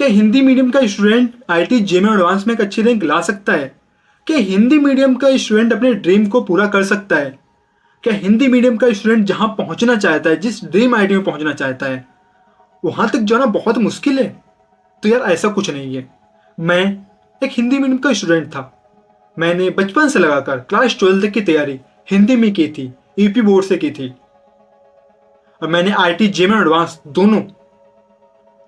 क्या हिंदी मीडियम का student IIT JEE advance में एक अच्छी रैंक ला सकता है? क्या हिंदी मीडियम का स्टूडेंट अपने ड्रीम को पूरा कर सकता है? क्या हिंदी मीडियम का स्टूडेंट जहां पहुंचना चाहता है, जिस ड्रीम आईआईटी में पहुंचना चाहता है, वहां तक जाना बहुत मुश्किल है? तो यार ऐसा कुछ नहीं है। मैं एक हिंदी मीडियम का स्टूडेंट था। मैंने बचपन से लगाकर क्लास 12 तक की तैयारी हिंदी में की थी, यूपी बोर्ड से की थी। और मैंने आईआईटी जेईई एडवांस दोनों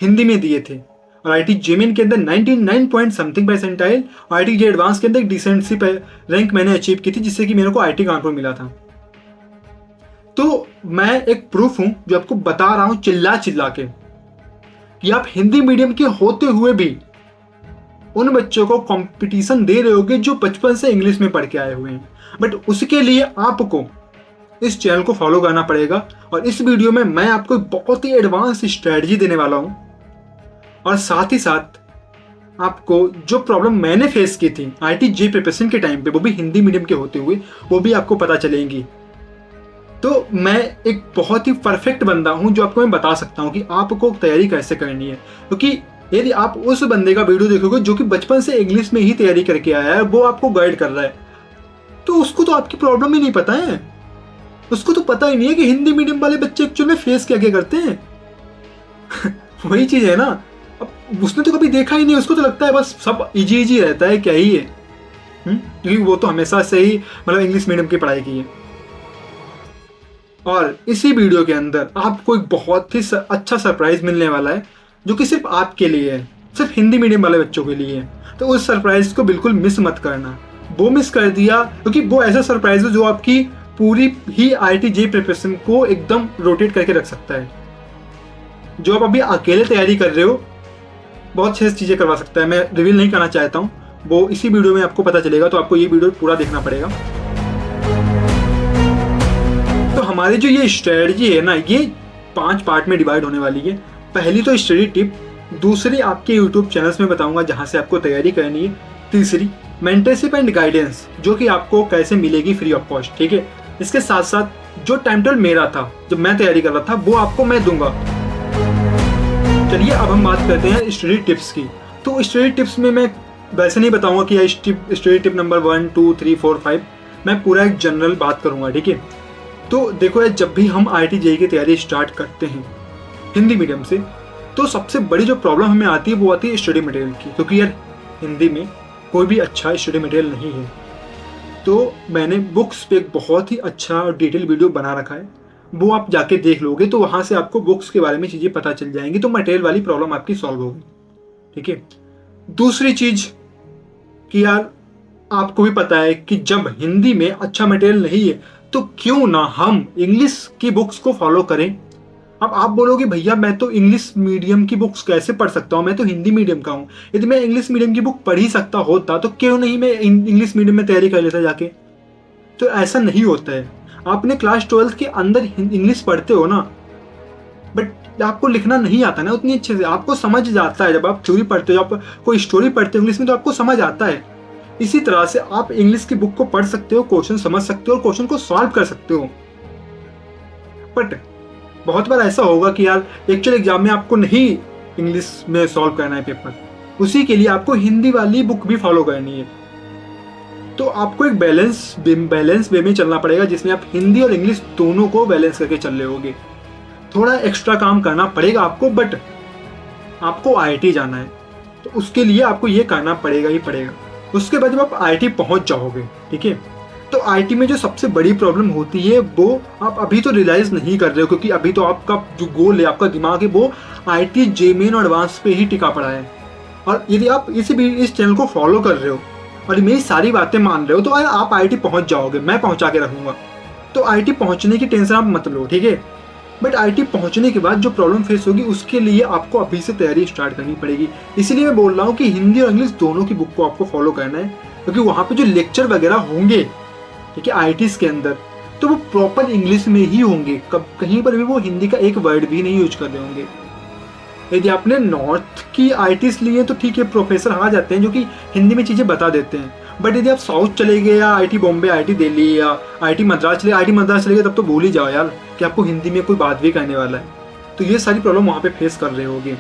हिंदी में दिए थे। और आईआईटी जेईई के अंदर 99 पॉइंट समथिंग परसेंटाइल और आईआईटी जे एडवांस के अंदर एक डिसेंट सी रैंक मैंने अचीव की थी, जिससे कि मेरे को आईआईटी कानपुर मिला था। तो मैं एक प्रूफ हूं जो आपको बता रहा हूं चिल्ला चिल्ला के कि आप हिंदी मीडियम के होते हुए भी उन बच्चों को कंपटीशन दे रहे होगे जो बचपन से इंग्लिश में पढ़ के आए हुए हैं। बट उसके लिए आपको इस चैनल को फॉलो करना पड़ेगा। और इस वीडियो में मैं आपको बहुत ही एडवांस स्ट्रेटजी देने वाला हूं, और साथ ही साथ आपको जो प्रॉब्लम मैंने फेस की थी आईआईटी जे प्रिपरेशन के टाइम पे, वो भी हिंदी मीडियम के होते हुए, वो भी आपको पता चलेंगी। तो मैं एक बहुत ही परफेक्ट बंदा हूं जो आपको मैं बता सकता हूं कि आपको तैयारी कैसे करनी है। क्योंकि यदि आप उस बंदे का वीडियो देखोगे जो कि बचपन से इंग्लिश में ही तैयारी करके आया है, वो आपको गाइड कर रहा है, तो उसको तो आपकी प्रॉब्लम ही नहीं पता है। उसको तो पता ही नहीं है कि हिंदी मीडियम वाले बच्चे एक्चुअल में फेस क्या क्या करते हैं। वही चीज है ना। अब उसने तो कभी देखा ही नहीं, उसको तो लगता है बस सब इजी इजी रहता है, क्या ही है। क्योंकि वो तो हमेशा से ही मतलब इंग्लिश मीडियम की पढ़ाई की है। और इसी वीडियो के अंदर आपको एक बहुत ही अच्छा सरप्राइज मिलने वाला है, जो कि सिर्फ आपके लिए है, सिर्फ हिंदी मीडियम वाले बच्चों के लिए है। तो उस सरप्राइज को बिल्कुल मिस मत करना। वो मिस कर दिया क्योंकि वो ऐसा सरप्राइज है जो आपकी पूरी ही आईआईटी जे प्रिपरेशन को एकदम रोटेट करके रख सकता है। जो आप अभी अकेले तैयारी कर रहे हो, बहुत सी चीज़ें करवा सकता है। मैं रिवील नहीं करना चाहता हूँ, वो इसी वीडियो में आपको पता चलेगा। तो आपको ये वीडियो पूरा देखना पड़ेगा। तो हमारी जो ये स्ट्रेटजी है ना, ये 5 पार्ट में डिवाइड होने वाली है। पहली तो स्टडी टिप, दूसरी आपके यूट्यूब चैनल्स में बताऊंगा जहां से आपको तैयारी करनी है, तीसरी मेंटरशिप एंड गाइडेंस जो कि आपको कैसे मिलेगी फ्री ऑफ कॉस्ट, ठीक है। इसके साथ साथ जो टाइम टेबल मेरा था जब मैं तैयारी कर रहा था, वो आपको मैं दूंगा। चलिए अब हम बात करते हैं स्टडी टिप्स की। तो स्टडी टिप्स में मैं वैसे नहीं बताऊंगा कि स्टडी टिप नंबर 1 2 3 4 5, मैं पूरा एक जनरल बात करूंगा, ठीक है। तो देखो यार, जब भी हम आईआईटी जेईई की तैयारी स्टार्ट करते हैं हिंदी मीडियम से, तो सबसे बड़ी जो प्रॉब्लम हमें आती है वो आती है स्टडी मटेरियल की। क्योंकि यार हिंदी में कोई भी अच्छा स्टडी मटेरियल नहीं है। तो मैंने बुक्स पे एक बहुत ही अच्छा और डिटेल वीडियो बना रखा है, वो आप जाके देख लोगे तो वहाँ से आपको बुक्स के बारे में चीज़ें पता चल जाएंगी। तो मटेरियल वाली प्रॉब्लम आपकी सॉल्व होगी, ठीक है। दूसरी चीज़ कि यार आपको भी पता है कि जब हिंदी में अच्छा मटेरियल नहीं है, तो क्यों ना हम इंग्लिश की बुक्स को फॉलो करें। अब आप बोलोगे भैया मैं तो इंग्लिश मीडियम की बुक्स कैसे पढ़ सकता हूँ, मैं तो हिंदी मीडियम का हूँ। यदि मैं इंग्लिश मीडियम की बुक पढ़ ही सकता होता तो क्यों नहीं मैं इंग्लिश मीडियम में तैयारी कर लेता जाके। तो ऐसा नहीं होता है। आपने क्लास 12 के अंदर इंग्लिश पढ़ते हो ना, बट आपको लिखना नहीं आता ना उतनी अच्छे से। आपको समझ जाता है जब आप थ्योरी पढ़ते हो, आप कोई स्टोरी पढ़ते हो इंग्लिश में, तो आपको समझ आता है। इसी तरह से आप इंग्लिश की बुक को पढ़ सकते हो, क्वेश्चन समझ सकते हो और क्वेश्चन को सॉल्व कर सकते हो। बट बहुत बार ऐसा होगा कि यार एक्चुअल एग्जाम में आपको नहीं इंग्लिश में सॉल्व करना है पेपर, उसी के लिए आपको हिंदी वाली बुक भी फॉलो करनी है। तो आपको एक बैलेंस वे में चलना पड़ेगा, जिसमें आप हिंदी और इंग्लिश दोनों को बैलेंस करके चल रहे होगे। थोड़ा एक्स्ट्रा काम करना पड़ेगा आपको, बट आपको आईआईटी जाना है तो उसके लिए आपको ये करना पड़ेगा ही पड़ेगा। उसके बाद जब आप आईआईटी पहुंच जाओगे, ठीक है, तो आईआईटी में जो सबसे बड़ी प्रॉब्लम होती है वो आप अभी तो रियलाइज नहीं कर रहे हो, क्योंकि अभी तो आपका जो गोल है, आपका दिमाग है, वो आईआईटी जेईई और एडवांस पे ही टिका पड़ा है। और यदि आप इस चैनल को फॉलो कर रहे हो और मेरी सारी बातें मान रहे हो, तो आप आईआईटी पहुंच जाओगे, मैं पहुंचा के रखूंगा। तो आईआईटी पहुंचने की टेंशन आप मत लो, ठीक है। बट आईआईटी पहुंचने के बाद जो प्रॉब्लम फेस होगी, उसके लिए आपको अभी से तैयारी स्टार्ट करनी पड़ेगी। इसीलिए मैं बोल रहा हूँ कि हिंदी और इंग्लिश दोनों की बुक को आपको फॉलो करना है, क्योंकि वहाँ पे जो लेक्चर वगैरह होंगे, ठीक है, आईआईटीज के अंदर, तो वो प्रॉपर इंग्लिश में ही होंगे। कहीं पर भी वो हिंदी का एक वर्ड भी नहीं यूज कर रहे होंगे। यदि आपने नॉर्थ की आईआईटीज ली है तो ठीक है, प्रोफेसर आ जाते हैं जो कि हिंदी में चीज़ें बता देते हैं। बट यदि आप साउथ चले गए, या आईआईटी बॉम्बे, आईआईटी दिल्ली या आईआईटी मद्रास चले गए, तब तो भूल ही जाओ यार कि आपको हिंदी में कोई बात भी करने वाला है। तो ये सारी प्रॉब्लम वहाँ पे फेस कर रहे होगे।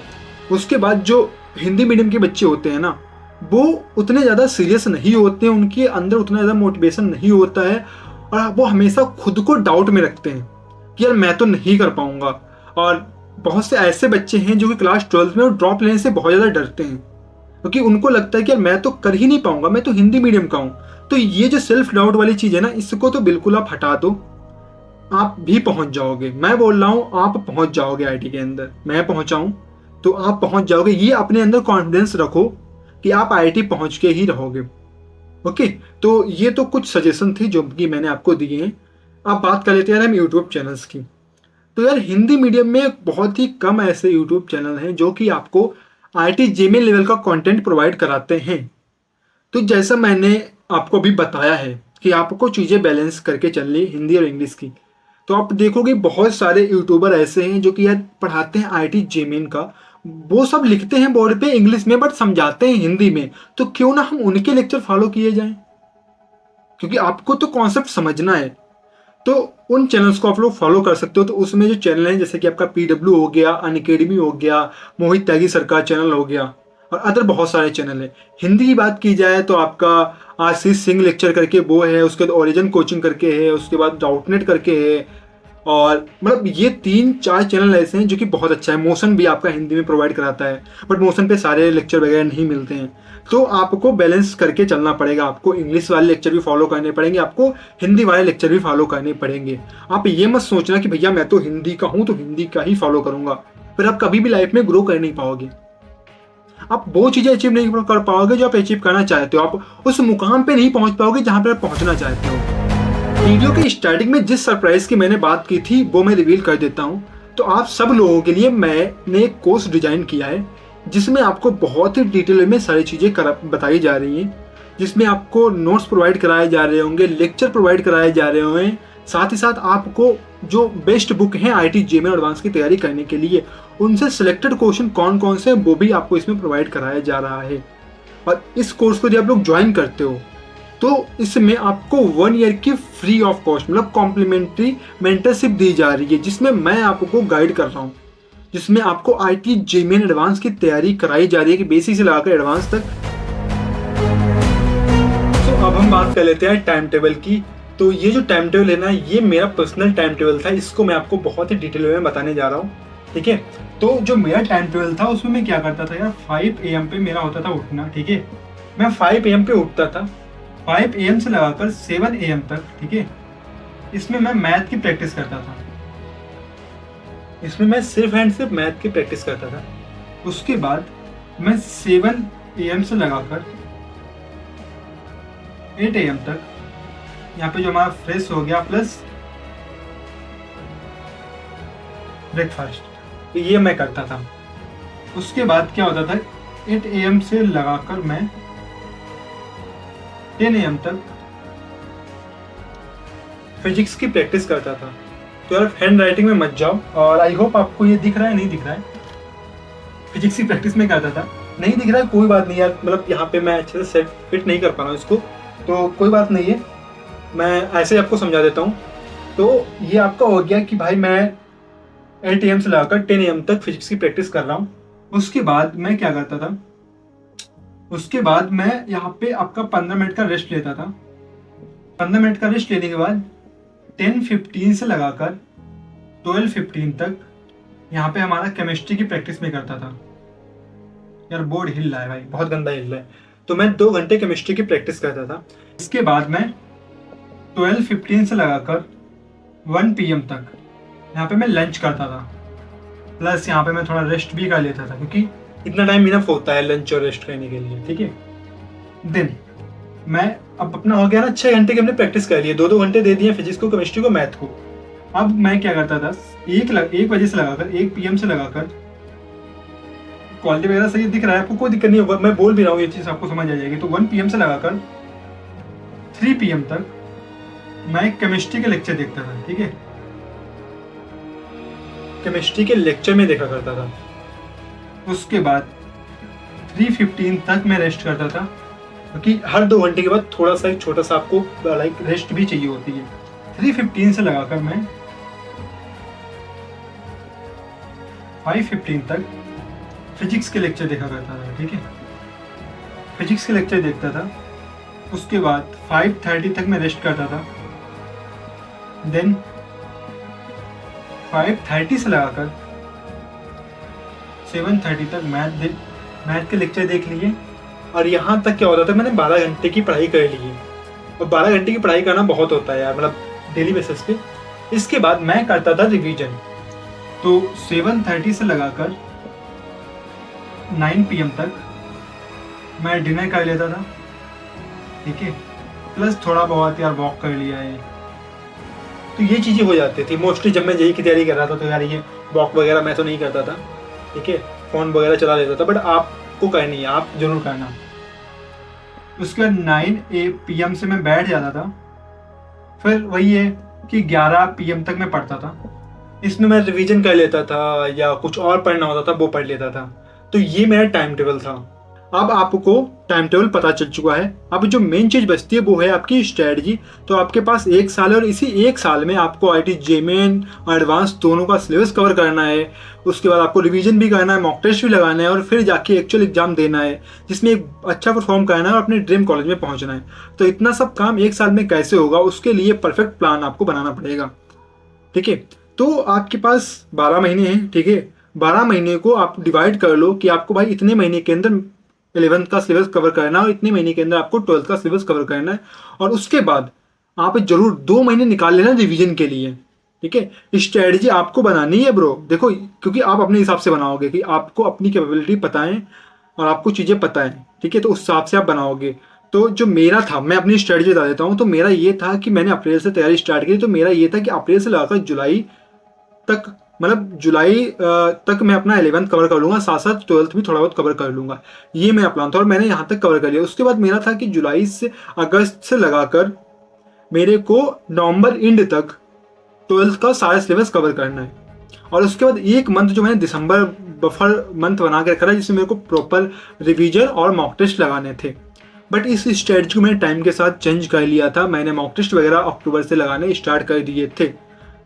उसके बाद जो हिंदी मीडियम के बच्चे होते हैं ना, वो उतने ज़्यादा सीरियस नहीं होते हैं, उनके अंदर उतना ज़्यादा मोटिवेशन नहीं होता है, और वो हमेशा खुद को डाउट में रखते हैं कि यार मैं तो नहीं कर पाऊंगा। और बहुत से ऐसे बच्चे हैं जो कि क्लास 12th में ड्रॉप लेने से बहुत ज़्यादा डरते हैं, क्योंकि उनको लगता है कि यार मैं तो कर ही नहीं पाऊंगा, मैं तो हिंदी मीडियम का हूँ। तो ये जो सेल्फ डाउट वाली चीज़ है ना, इसको तो बिल्कुल आप हटा दो, आप भी पहुंच जाओगे। मैं बोल रहा हूँ आप पहुंच जाओगे आईटी के अंदर, मैं पहुंचा हूँ तो आप पहुंच जाओगे। ये अपने अंदर कॉन्फिडेंस रखो कि आप आईटी पहुंच के ही रहोगे। ओके, तो ये तो कुछ सजेशन थी जो कि मैंने आपको दिए हैं। अब बात कर लेते हैं हम यूट्यूब चैनल्स की। तो यार हिंदी मीडियम में बहुत ही कम ऐसे यूट्यूब चैनल हैं जो कि आपको आईटी जेमेल लेवल का कंटेंट प्रोवाइड कराते हैं। तो जैसा मैंने आपको अभी बताया है कि आपको चीज़ें बैलेंस करके चलनी हिंदी और इंग्लिश की, तो आप देखोगे बहुत सारे यूट्यूबर ऐसे हैं जो कि यार पढ़ाते हैं आईटी जेमेन का, वो सब लिखते हैं बोर्ड पे इंग्लिश में बट समझाते हैं हिंदी में। तो क्यों ना हम उनके लेक्चर फॉलो किए जाएं, क्योंकि आपको तो कॉन्सेप्ट समझना है। तो उन चैनल्स को आप लोग फॉलो कर सकते हो। तो उसमें जो चैनल है जैसे कि आपका पीडब्ल्यू हो गया, अनअकैडमी हो गया, मोहित त्यागी सर का चैनल हो गया, और अदर बहुत सारे चैनल है। हिंदी की बात की जाए तो आपका आशीष सिंह लेक्चर करके वो है, उसके बाद ओरिजिन कोचिंग करके है, उसके बाद डाउटनेट करके है, और मतलब ये 3-4 चैनल ऐसे हैं जो कि बहुत अच्छा है। मोशन भी आपका हिंदी में प्रोवाइड कराता है, बट मोशन पे सारे लेक्चर वगैरह नहीं मिलते हैं। तो आपको बैलेंस करके चलना पड़ेगा, आपको इंग्लिश वाले लेक्चर भी फॉलो करने पड़ेंगे, आपको हिंदी वाले लेक्चर भी फॉलो करने पड़ेंगे। आप ये मत सोचना कि भैया मैं तो हिंदी का हूँ तो हिंदी का ही फॉलो करूंगा, फिर आप कभी भी लाइफ में ग्रो कर नहीं पाओगे। आप वो चीज़ें अचीव नहीं कर पाओगे जो आप अचीव करना चाहते हो, आप उस मुकाम पे नहीं पहुंच पाओगे जहां पर आप पहुंचना चाहते हो। वीडियो के स्टार्टिंग में जिस सरप्राइज की मैंने बात की थी वो मैं रिवील कर देता हूँ। तो आप सब लोगों के लिए मैंने एक कोर्स डिजाइन किया है जिसमें आपको बहुत ही डिटेल में सारी चीज़ें बताई जा रही हैं, जिसमें आपको नोट्स प्रोवाइड कराए जा रहे होंगे, लेक्चर प्रोवाइड कराए जा रहे होंगे, साथ ही साथ आपको जो बेस्ट बुक हैं आईटी जेईई एडवांस की तैयारी करने के लिए उनसे सिलेक्टेड क्वेश्चन कौन कौन से वो भी आपको इसमें प्रोवाइड कराया जा रहा है। और इस कोर्स को जब आप लोग ज्वाइन करते हो तो इसमें आपको 1 ईयर की फ्री ऑफ कॉस्ट मतलब कॉम्प्लीमेंट्री मेंटरशिप दी जा रही है, जिसमें मैं आपको गाइड कर रहा हूँ, जिसमें आपको आईटी जेईई एडवांस की तैयारी कराई जा रही है कि बेसिक से लगाकर एडवांस तक। तो अब हम बात कर लेते हैं टाइम टेबल की। तो ये जो टाइम टेबल है ना, ये मेरा पर्सनल टाइम टेबल था, इसको मैं आपको बहुत ही डिटेल में बताने जा रहा हूँ। ठीक है, तो जो मेरा टाइम टेबल था उसमें मैं क्या करता था यार, 5 AM पे मेरा होता था उठना। ठीक है, मैं 5 AM पे उठता था, 5 AM से लगाकर 7 AM तक। ठीक है, इसमें मैं मैथ की प्रैक्टिस करता था, इसमें मैं सिर्फ एंड सिर्फ मैथ की प्रैक्टिस करता था। उसके बाद मैं 7 AM से लगाकर 8 AM तक यहाँ पे जो हमारा फ्रेश हो गया प्लस ब्रेकफास्ट, तो ये मैं करता था। उसके बाद क्या होता था, 8 AM से लगाकर मैं 10 AM तक फिजिक्स की प्रैक्टिस करता था। तो यार हैंड राइटिंग में मत जाओ, और आई होप आपको ये दिख रहा है, नहीं दिख रहा है, फिजिक्स की प्रैक्टिस में करता था। नहीं दिख रहा है कोई बात नहीं यार, मतलब यहाँ पे मैं अच्छे से सेट फिट नहीं कर पा रहा हूँ इसको, तो कोई बात नहीं है, मैं ऐसे आपको समझा देता हूँ। तो ये आपका हो गया कि भाई मैं 8 AM से लगाकर 10 AM तक फिजिक्स की प्रैक्टिस कर रहा हूँ। उसके बाद मैं क्या करता था, उसके बाद मैं यहाँ पे आपका 15 मिनट का रेस्ट लेता था। 15 मिनट का रेस्ट लेने के बाद 10:15 से लगाकर 12:15 तक यहाँ पे हमारा केमिस्ट्री की प्रैक्टिस में करता था। यार बोर्ड हिल रहा है भाई, बहुत गंदा हिल रहा है। तो मैं 2 घंटे केमिस्ट्री की प्रैक्टिस करता था। इसके बाद मैं 12:15 से लगाकर 1 PM तक यहाँ पे मैं लंच करता था, प्लस यहाँ पे मैं थोड़ा रेस्ट भी कर लेता था, क्योंकि इतना टाइम इनफ होता है लंच और रेस्ट करने के लिए। ठीक है, दिन मैं अब अपना हो गया ना 6 घंटे की हमने प्रैक्टिस कर ली है, 2-2 घंटे दे दिए फिजिक्स को, केमिस्ट्री को, मैथ को। अब मैं क्या करता था, 1 बजे से लगाकर 1 PM से लगाकर, क्वालिटी वगैरह सही दिख रहा है आपको, कोई दिक्कत नहीं होगा, मैं बोल भी रहा हूँ, ये चीज़ आपको समझ आ जाएगी। तो 1 PM से लगाकर 3 PM तक मैं केमिस्ट्री के लेक्चर देखता था। ठीक है, केमिस्ट्री के लेक्चर में देखा करता था। उसके बाद 3:15 तक मैं रेस्ट करता था, क्योंकि हर 2 घंटे के बाद थोड़ा सा एक छोटा सा आपको लाइक रेस्ट भी चाहिए होती है। 3:15 से लगाकर मैं 5:15 तक फिजिक्स के लेक्चर देखा करता था, ठीक है। फिजिक्स के लेक्चर देखता था, उसके बाद 5:30 तक मैं रेस्ट करता था, देन 5:30 से लगाकर 7:30 तक मैथ के लेक्चर देख लिए। और यहाँ तक क्या होता था, मैंने 12 घंटे की पढ़ाई कर ली है, और 12 घंटे की पढ़ाई करना बहुत होता है यार, मतलब डेली बेसिस पे। इसके बाद मैं करता था रिवीजन, तो 7:30 से लगाकर 9 PM तक मैं डिनर कर लेता था, ठीक है, प्लस थोड़ा बहुत यार वॉक कर लिया है, तो ये चीज़ें हो जाती थी मोस्टली जब मैं जेईई की तैयारी कर रहा था। तो यार ये वॉक वगैरह मैं तो नहीं करता था, ठीक है, फ़ोन वगैरह चला लेता था, बट आपको करनी है, आप जरूर करना। उसके बाद 9 PM से मैं बैठ जाता था, फिर वही है कि 11 PM तक मैं पढ़ता था। इसमें मैं रिवीजन कर लेता था या कुछ और पढ़ना होता था वो पढ़ लेता था। तो ये मेरा टाइम टेबल था। अब आपको टाइम टेबल पता चल चुका है, अब जो मेन चीज़ बचती है वो है आपकी स्ट्रेटजी। तो आपके पास 1 साल है, और इसी 1 साल में आपको IIT JEE और एडवांस दोनों का सिलेबस कवर करना है। उसके बाद आपको रिवीजन भी करना है, मॉक टेस्ट भी लगाना है, और फिर जाके एक्चुअल एग्जाम देना है जिसमें एक अच्छा परफॉर्म करना है और अपने ड्रीम कॉलेज में पहुंचना है। तो इतना सब काम 1 साल में कैसे होगा, उसके लिए परफेक्ट प्लान आपको बनाना पड़ेगा, ठीक है। तो आपके पास 12 महीने हैं, ठीक है। 12 महीने को आप डिवाइड कर लो कि आपको भाई इतने महीने के अंदर 11th का सिलेबस कवर करना है, और इतने महीने के अंदर आपको 12th का सिलेबस कवर करना है। और उसके बाद आप जरूर 2 महीने निकाल लेना रिवीजन के लिए, ठीक है। स्ट्रेटजी आपको बनानी है ब्रो, देखो, क्योंकि आप अपने हिसाब से बनाओगे कि आपको अपनी कैपेबिलिटी पता है और आपको चीज़ें पता है, ठीक है, तो उस हिसाब से आप बनाओगे। तो जो मेरा था, मैं अपनी स्ट्रेटजी बता देता हूँ। तो मेरा ये था कि मैंने अप्रैल से तैयारी स्टार्ट की, तो मेरा ये था कि अप्रैल से लगाकर जुलाई तक, मतलब जुलाई तक मैं अपना 11th कवर कर लूँगा, साथ साथ 12th भी थोड़ा बहुत कवर कर लूँगा। ये मेरा प्लान था, और मैंने यहाँ तक कवर कर लिया। उसके बाद मेरा था कि जुलाई से अगस्त से लगाकर मेरे को नवंबर एंड तक 12th का सारा सिलेबस कवर करना है। और उसके बाद 1 मंथ जो मैंने दिसंबर बफर मंथ बना के रखा था, जिसमें मेरे को प्रॉपर रिवीजन और मॉक टेस्ट लगाने थे। बट इस स्ट्रेटजी को मैंने टाइम के साथ चेंज कर लिया था, मैंने मॉक टेस्ट वगैरह अक्टूबर से लगाने स्टार्ट कर दिए थे।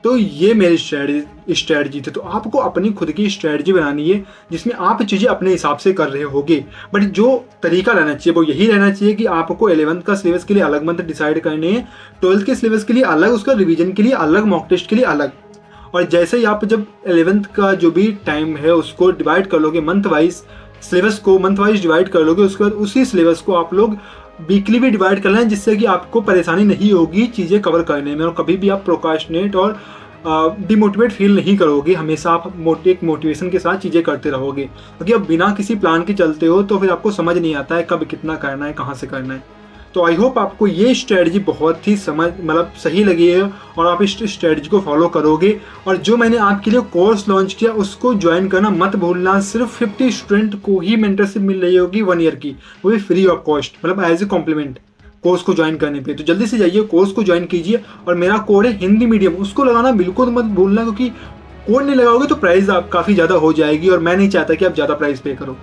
तो ये मेरी स्ट्रेटजी थी। तो आपको अपनी खुद की स्ट्रेटजी बनानी है जिसमें आप चीज़ें अपने हिसाब से कर रहे होगे, बट जो तरीका रहना चाहिए वो यही रहना चाहिए कि आपको 11th का सिलेबस के लिए अलग मंथ डिसाइड करने हैं, 12th के सिलेबस के लिए अलग, उसका रिवीजन के लिए अलग, मॉक टेस्ट के लिए अलग। और जैसे ही आप जब 11th का जो भी टाइम है उसको डिवाइड कर लोगे मंथ वाइज, सिलेबस को मंथ वाइज डिवाइड कर लोगे, उसके बाद उसी सिलेबस को आप लोग वीकली भी डिवाइड कर लें, जिससे कि आपको परेशानी नहीं होगी चीज़ें कवर करने में, और कभी भी आप प्रोकास्टिनेट और डिमोटिवेट फील नहीं करोगे। हमेशा आप एक मोटिवेशन के साथ चीज़ें करते रहोगे, क्योंकि अब बिना किसी प्लान के चलते हो तो फिर आपको समझ नहीं आता है कब कितना करना है, कहाँ से करना है। तो आई होप आपको ये स्ट्रेटजी बहुत ही सही लगी है, और आप इस स्ट्रेटजी को फॉलो करोगे। और जो मैंने आपके लिए कोर्स लॉन्च किया उसको ज्वाइन करना मत भूलना। सिर्फ 50 स्टूडेंट को ही मेंटरशिप मिल रही होगी 1 ईयर की, वो भी फ्री ऑफ कॉस्ट, मतलब एज ए कॉम्प्लीमेंट कोर्स को ज्वाइन करने पे। तो जल्दी से जाइए कोर्स को ज्वाइन कीजिए, और मेरा कोड है हिंदी मीडियम, उसको लगाना बिल्कुल मत भूलना, क्योंकि कोड नहीं लगाओगे तो प्राइस आप काफ़ी ज़्यादा हो जाएगी, और मैं नहीं चाहता कि आप ज़्यादा प्राइस पे करो।